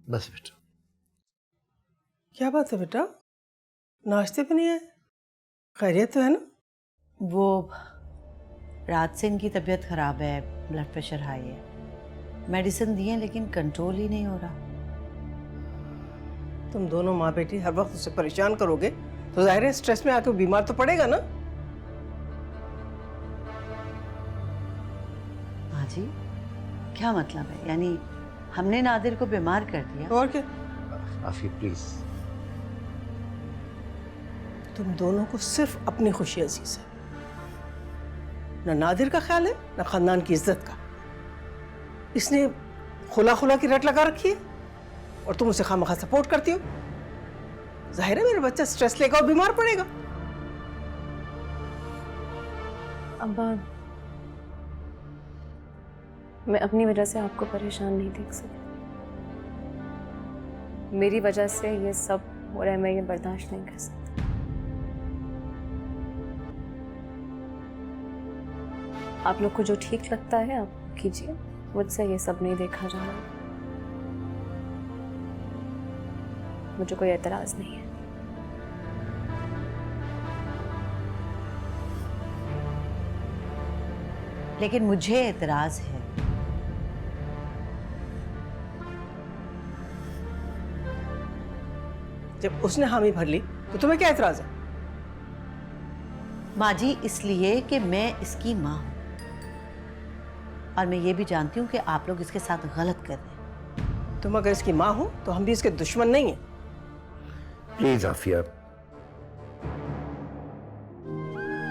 बस बेटा। क्या बात है बेटा, नाश्ते पे नहीं आए? खैरियत तो है ना? वो रात से इनकी तबीयत खराब है, ब्लड प्रेशर हाई है, मेडिसिन दी है लेकिन कंट्रोल ही नहीं हो रहा। तुम दोनों माँ बेटी हर वक्त उसे परेशान करोगे तो जाहिर है स्ट्रेस में आके बीमार तो पड़ेगा ना। हाँ जी, क्या मतलब है? यानी हमने नादिर को बीमार कर दिया? और क्या, आफिया प्लीज। तुम दोनों को सिर्फ अपनी खुशी अजीज है, ना नादिर का ख्याल है ना खानदान की इज्जत का। इसने खुला खुला की रट लगा रखी है और तुम उसे खामखा सपोर्ट करती हो। जाहिर है मेरा बच्चा स्ट्रेस लेगा और बीमार पड़ेगा। अब्बा, मैं अपनी वजह से आपको परेशान नहीं देख सकती। मेरी वजह से ये सब हो रहा है, मैं ये बर्दाश्त नहीं कर सकती। आप लोग को जो ठीक लगता है आप कीजिए, मुझसे ये सब नहीं देखा जा रहा। मुझे कोई एतराज नहीं है। लेकिन मुझे एतराज है। जब उसने हामी भर ली तो तुम्हें क्या एतराज है? माँ जी, इसलिए कि मैं इसकी माँ हूं और मैं ये भी जानती हूँ कि आप लोग इसके साथ गलत कर रहे हैं। तुम अगर इसकी माँ हो तो हम भी इसके दुश्मन नहीं हैं। प्लीज आफिया,